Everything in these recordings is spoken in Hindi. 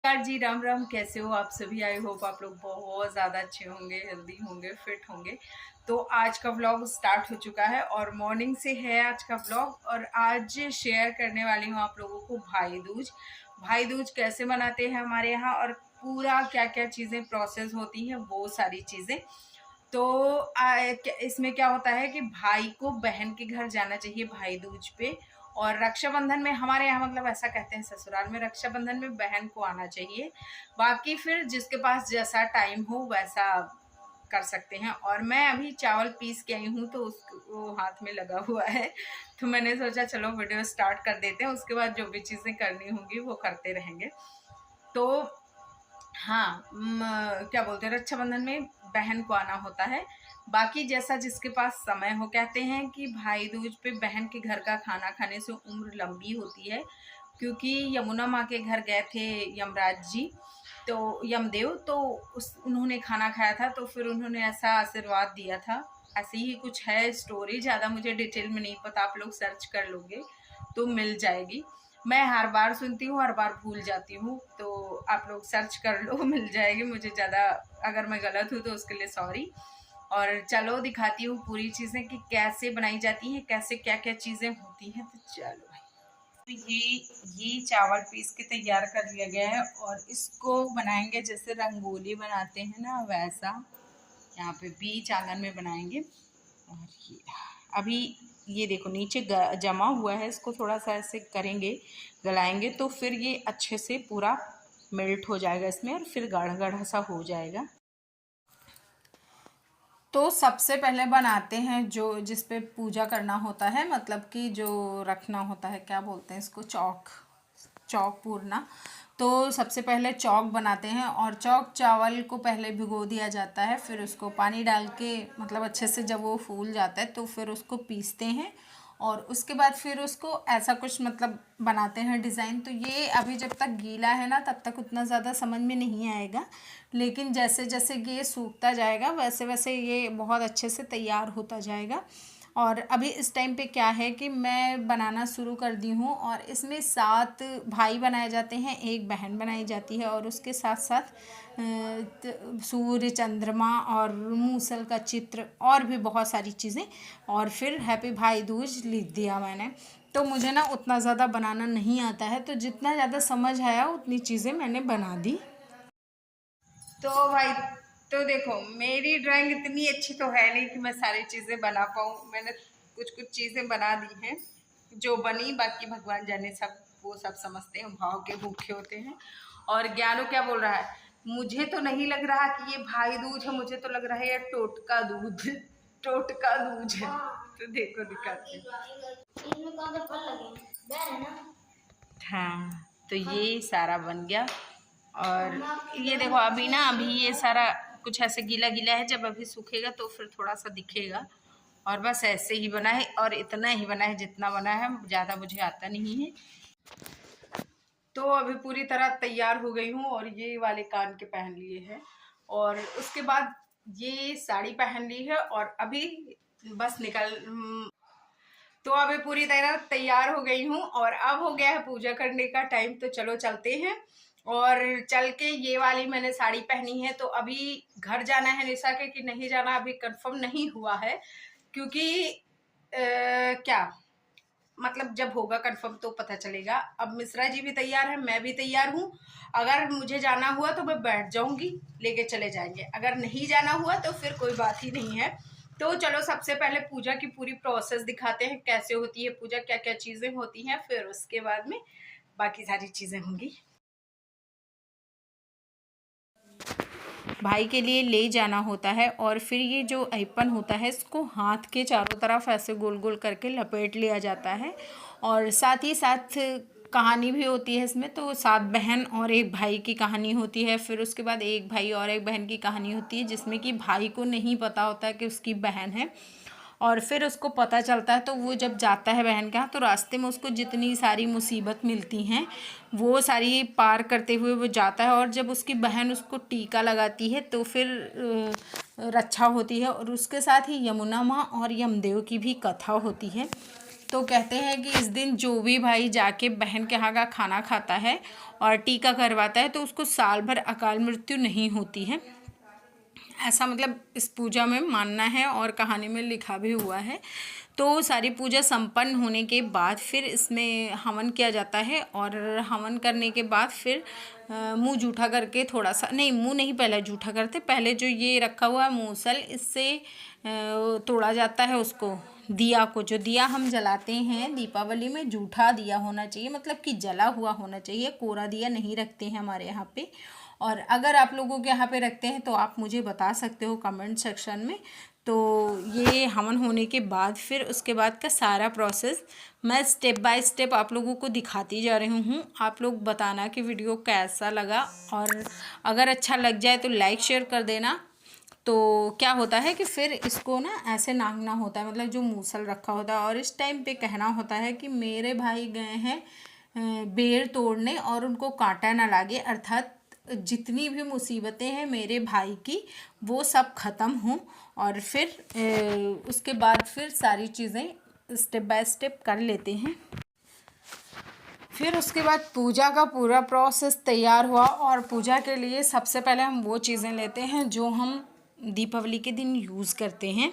यार जी, राम राम। कैसे हो आप सभी? आई होप आप लोग बहुत ज़्यादा अच्छे होंगे, हेल्दी होंगे, फिट होंगे। तो आज का व्लॉग स्टार्ट हो चुका है और मॉर्निंग से है आज का व्लॉग। और आज शेयर करने वाली हूँ आप लोगों को भाई दूज। भाई दूज कैसे मनाते हैं हमारे यहाँ और पूरा क्या क्या चीज़ें प्रोसेस होती हैं, वो सारी चीज़ें। तो इसमें क्या होता है कि भाई को बहन के घर जाना चाहिए भाई दूज पे। और रक्षाबंधन में हमारे यहाँ मतलब ऐसा कहते हैं ससुराल में, रक्षाबंधन में बहन को आना चाहिए। बाकी फिर जिसके पास जैसा टाइम हो वैसा कर सकते हैं। और मैं अभी चावल पीस के आई हूँ तो वो हाथ में लगा हुआ है, तो मैंने सोचा चलो वीडियो स्टार्ट कर देते हैं, उसके बाद जो भी चीज़ें करनी होंगी वो करते रहेंगे। तो हाँ, क्या बोलते हैं, रक्षाबंधन में बहन को आना होता है। बाकी जैसा जिसके पास समय हो, कहते हैं कि भाई दूज पे बहन के घर का खाना खाने से उम्र लंबी होती है। क्योंकि यमुना माँ के घर गए थे यमराज जी, तो यमदेव, तो उन्होंने खाना खाया था तो फिर उन्होंने ऐसा आशीर्वाद दिया था। ऐसे ही कुछ है स्टोरी, ज़्यादा मुझे डिटेल में नहीं पता, आप लोग सर्च कर लोगे तो मिल जाएगी। मैं हर बार सुनती हूँ, हर बार भूल जाती हूँ, तो आप लोग सर्च कर लो मिल जाएगी। मुझे ज़्यादा अगर मैं गलत हूँ तो उसके लिए सॉरी। और चलो दिखाती हूँ पूरी चीज़ें कि कैसे बनाई जाती हैं, कैसे क्या क्या चीज़ें होती हैं। तो चलो भाई, तो ये चावल पीस के तैयार कर लिया गया है और इसको बनाएंगे जैसे रंगोली बनाते हैं ना, वैसा यहाँ पे बीच आंगन में बनाएंगे। और ये अभी ये देखो नीचे जमा हुआ है, इसको थोड़ा सा ऐसे करेंगे, गलाएंगे तो फिर ये अच्छे से पूरा मेल्ट हो जाएगा इसमें और फिर गाढ़ा गाढ़ा सा हो जाएगा। तो सबसे पहले बनाते हैं जो जिस पे पूजा करना होता है, मतलब कि जो रखना होता है, क्या बोलते हैं इसको, चौक, चौक पूरना। तो सबसे पहले चौक बनाते हैं और चौक चावल को पहले भिगो दिया जाता है, फिर उसको पानी डाल के मतलब अच्छे से जब वो फूल जाता है तो फिर उसको पीसते हैं। और उसके बाद फिर उसको ऐसा कुछ मतलब बनाते हैं डिज़ाइन। तो ये अभी जब तक गीला है ना तब तक उतना ज़्यादा समझ में नहीं आएगा, लेकिन जैसे जैसे ये सूखता जाएगा वैसे वैसे ये बहुत अच्छे से तैयार होता जाएगा। और अभी इस टाइम पे क्या है कि मैं बनाना शुरू कर दी हूँ और इसमें 7 भाई बनाए जाते हैं, एक बहन बनाई जाती है और उसके साथ साथ सूर्य, चंद्रमा और मूसल का चित्र और भी बहुत सारी चीज़ें। और फिर हैप्पी भाई दूज लिख दिया मैंने। तो मुझे ना उतना ज़्यादा बनाना नहीं आता है, तो जितना ज़्यादा समझ आया उतनी चीज़ें मैंने बना दी। तो भाई, तो देखो मेरी ड्राइंग इतनी अच्छी तो है नहीं कि मैं सारी चीज़ें बना पाऊँ। मैंने कुछ कुछ चीज़ें बना दी हैं, जो बनी बाकी भगवान जाने, सब वो सब समझते हैं, भाव के भूखे होते हैं। और ज्ञानो क्या बोल रहा है, मुझे तो नहीं लग रहा कि ये भाई दूज है, मुझे तो लग रहा है ये टोटका दूध टोटका दूज है। तो देखो दिखाती हूँ। हाँ, तो ये सारा बन गया। और ये देखो अभी ना, अभी ये सारा कुछ ऐसे गीला गीला है, जब अभी सूखेगा तो फिर थोड़ा सा दिखेगा। और बस ऐसे ही बना है और इतना ही बना है जितना बना है, ज़्यादा मुझे आता नहीं है। तो अभी पूरी तरह तैयार हो गई हूँ और ये वाले कान के पहन लिए हैं और उसके बाद ये साड़ी पहन ली है और अभी बस तो अभी पूरी तरह तैयार हो गई हूँ और अब हो गया है पूजा करने का टाइम। तो चलो चलते हैं। और चल के ये वाली मैंने साड़ी पहनी है, तो अभी घर जाना है निशा के कि नहीं जाना अभी कंफर्म नहीं हुआ है। क्योंकि क्या मतलब जब होगा कंफर्म तो पता चलेगा। अब मिश्रा जी भी तैयार है, मैं भी तैयार हूँ। अगर मुझे जाना हुआ तो मैं बैठ जाऊंगी, लेके चले जाएंगे। अगर नहीं जाना हुआ तो फिर कोई बात ही नहीं है। तो चलो सबसे पहले पूजा की पूरी प्रोसेस दिखाते हैं, कैसे होती है पूजा, क्या क्या चीजें होती हैं, फिर उसके बाद में बाकी सारी चीजें होंगी। भाई के लिए ले जाना होता है और फिर ये जो ऐपन होता है इसको हाथ के चारों तरफ ऐसे गोल गोल करके लपेट लिया जाता है। और साथ ही साथ कहानी भी होती है इसमें। तो 7 बहन और एक भाई की कहानी होती है, फिर उसके बाद एक भाई और एक बहन की कहानी होती है, जिसमें कि भाई को नहीं पता होता कि उसकी बहन है। और फिर उसको पता चलता है तो वो जब जाता है बहन के यहाँ, तो रास्ते में उसको जितनी सारी मुसीबत मिलती हैं वो सारी पार करते हुए वो जाता है। और जब उसकी बहन उसको टीका लगाती है तो फिर रक्षा होती है। और उसके साथ ही यमुना माँ और यमदेव की भी कथा होती है। तो कहते हैं कि इस दिन जो भी भाई जाके बहन के यहाँ का खाना खाता है और टीका करवाता है तो उसको साल भर अकाल मृत्यु नहीं होती है, ऐसा मतलब इस पूजा में मानना है और कहानी में लिखा भी हुआ है। तो सारी पूजा संपन्न होने के बाद फिर इसमें हवन किया जाता है, और हवन करने के बाद फिर मुंह जूठा करके थोड़ा सा, नहीं मुंह नहीं पहले जूठा करते, पहले जो ये रखा हुआ है मूसल, इससे तोड़ा जाता है उसको, दिया को, जो दिया हम जलाते हैं दीपावली में जूठा दिया होना चाहिए, मतलब कि जला हुआ होना चाहिए, कोरा दिया नहीं रखते हैं हमारे यहाँ पे। और अगर आप लोगों के यहाँ पे रखते हैं तो आप मुझे बता सकते हो कमेंट सेक्शन में। तो ये हवन होने के बाद फिर उसके बाद का सारा प्रोसेस मैं स्टेप बाय स्टेप आप लोगों को दिखाती जा रही हूँ। आप लोग बताना कि वीडियो कैसा लगा, और अगर अच्छा लग जाए तो लाइक शेयर कर देना। तो क्या होता है कि फिर इसको ना ऐसे नांगना होता है, मतलब जो मूसल रखा होता है, और इस टाइम पे कहना होता है कि मेरे भाई गए हैं बेर तोड़ने और उनको कांटा ना लागे, अर्थात जितनी भी मुसीबतें हैं मेरे भाई की वो सब ख़त्म हों। और फिर उसके बाद फिर सारी चीज़ें स्टेप बाय स्टेप कर लेते हैं। फिर उसके बाद पूजा का पूरा प्रोसेस तैयार हुआ, और पूजा के लिए सबसे पहले हम वो चीज़ें लेते हैं जो हम दीपावली के दिन यूज़ करते हैं,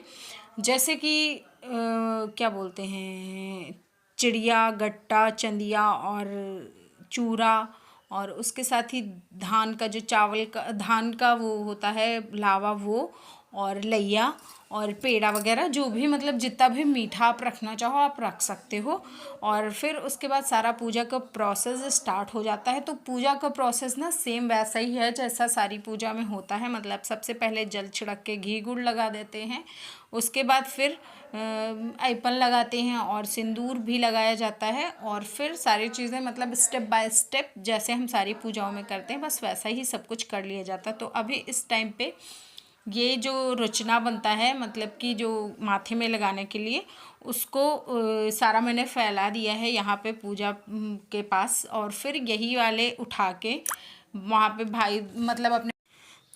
जैसे कि क्या बोलते हैं, चिड़िया, गट्टा, चंदिया और चूरा, और उसके साथ ही धान का जो चावल का धान का वो होता है लावा, वो, और लैया और पेड़ा वगैरह, जो भी मतलब जितना भी मीठा आप रखना चाहो आप रख सकते हो। और फिर उसके बाद सारा पूजा का प्रोसेस स्टार्ट हो जाता है। तो पूजा का प्रोसेस ना सेम वैसा ही है जैसा सारी पूजा में होता है, मतलब सबसे पहले जल छिड़क के घी गुड़ लगा देते हैं, उसके बाद फिर ऐपन लगाते हैं और सिंदूर भी लगाया जाता है, और फिर सारी चीज़ें मतलब स्टेप बाय स्टेप जैसे हम सारी पूजाओं में करते हैं बस वैसा ही सब कुछ कर लिया जाता है। तो अभी इस टाइम पे ये जो रचना बनता है, मतलब कि जो माथे में लगाने के लिए, उसको सारा मैंने फैला दिया है यहाँ पे पूजा के पास, और फिर यही वाले उठा के वहाँ पे भाई मतलब अपने,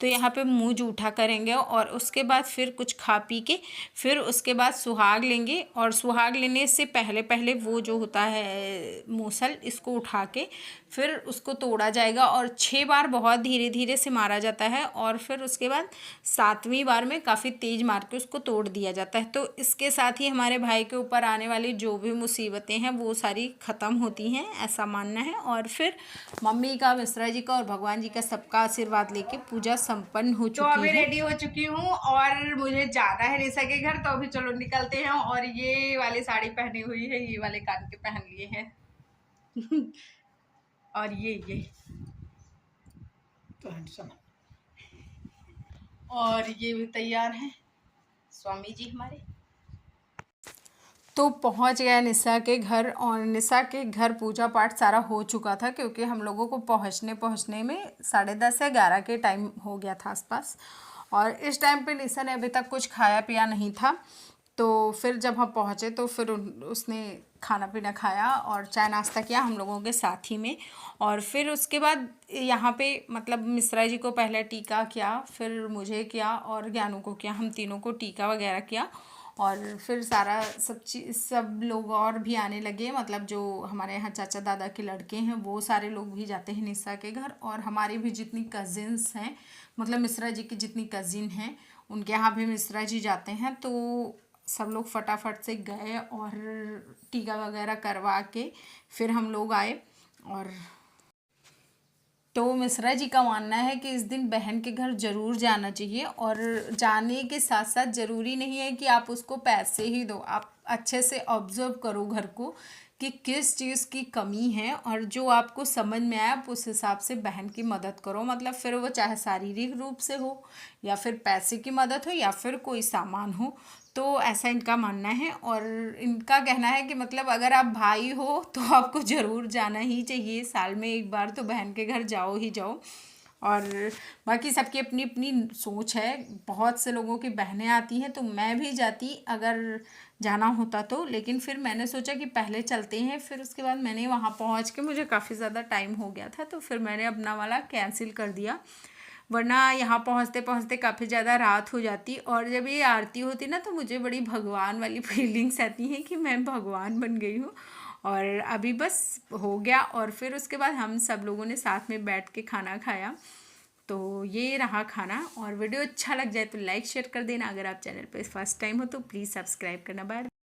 तो यहाँ पे मुंह जूठा करेंगे, और उसके बाद फिर कुछ खा पी के फिर उसके बाद सुहाग लेंगे। और सुहाग लेने से पहले पहले वो जो होता है मूसल, इसको उठा के फिर उसको तोड़ा जाएगा, और 6 बार बहुत धीरे धीरे से मारा जाता है, और फिर उसके बाद 7वीं बार में काफ़ी तेज़ मार के उसको तोड़ दिया जाता है। तो इसके साथ ही हमारे भाई के ऊपर आने वाली जो भी मुसीबतें हैं वो सारी ख़त्म होती हैं, ऐसा मानना है। और फिर मम्मी का, मिश्रा जी का और भगवान जी का सबका आशीर्वाद लेके पूजा संपन्न हो चुकी है। तो अभी रेडी हो चुकी हूँ और मुझे जाना है निशा के घर, तो अभी चलो निकलते हैं। और ये वाली साड़ी पहनी हुई है, ये वाले कान के पहन लिए हैं और ये तो हैंडसम, और ये भी तैयार हैं स्वामी जी हमारे। तो पहुंच गया निशा के घर, और निशा के घर पूजा पाठ सारा हो चुका था, क्योंकि हम लोगों को पहुंचने में 10:30 या 11 के टाइम हो गया था आसपास। और इस टाइम पे निशा ने अभी तक कुछ खाया पिया नहीं था। तो फिर जब हम पहुँचे तो फिर उसने खाना पीना खाया और चाय नाश्ता किया हम लोगों के साथ ही में। और फिर उसके बाद यहाँ पे मतलब मिश्रा जी को पहले टीका किया, फिर मुझे किया और ज्ञानू को किया, हम तीनों को टीका वगैरह किया। और फिर सारा सब लोग और भी आने लगे, मतलब जो हमारे यहाँ चाचा दादा के लड़के हैं वो सारे लोग भी जाते हैं निशा के घर, और हमारी भी जितनी कज़िन्स हैं, मतलब मिश्रा जी की जितनी कज़िन हैं उनके यहाँ भी मिश्रा जी जाते हैं। तो सब लोग फटाफट से गए और टीका वगैरह करवा के फिर हम लोग आए। और तो मिश्रा जी का मानना है कि इस दिन बहन के घर ज़रूर जाना चाहिए, और जाने के साथ साथ ज़रूरी नहीं है कि आप उसको पैसे ही दो, आप अच्छे से ऑब्ज़र्व करो घर को कि किस चीज़ की कमी है, और जो आपको समझ में आए आप उस हिसाब से बहन की मदद करो। मतलब फिर वो चाहे शारीरिक रूप से हो, या फिर पैसे की मदद हो, या फिर कोई सामान हो। तो ऐसा इनका मानना है, और इनका कहना है कि मतलब अगर आप भाई हो तो आपको ज़रूर जाना ही चाहिए, साल में एक बार तो बहन के घर जाओ ही जाओ। और बाकी सबकी अपनी अपनी सोच है, बहुत से लोगों की बहनें आती हैं, तो मैं भी जाती अगर जाना होता तो, लेकिन फिर मैंने सोचा कि पहले चलते हैं। फिर उसके बाद मैंने वहाँ पहुँच के मुझे काफ़ी ज़्यादा टाइम हो गया था, तो फिर मैंने अपना वाला कैंसिल कर दिया, वरना यहाँ पहुँचते पहुँचते काफ़ी ज़्यादा रात हो जाती। और जब ये आरती होती ना तो मुझे बड़ी भगवान वाली फीलिंग्स आती हैं कि मैं भगवान बन गई हूँ। और अभी बस हो गया और फिर उसके बाद हम सब लोगों ने साथ में बैठ के खाना खाया। तो ये रहा खाना। और वीडियो अच्छा लग जाए तो लाइक शेयर कर देना। अगर आप चैनल पे फर्स्ट टाइम हो तो प्लीज़ सब्सक्राइब करना। बाय।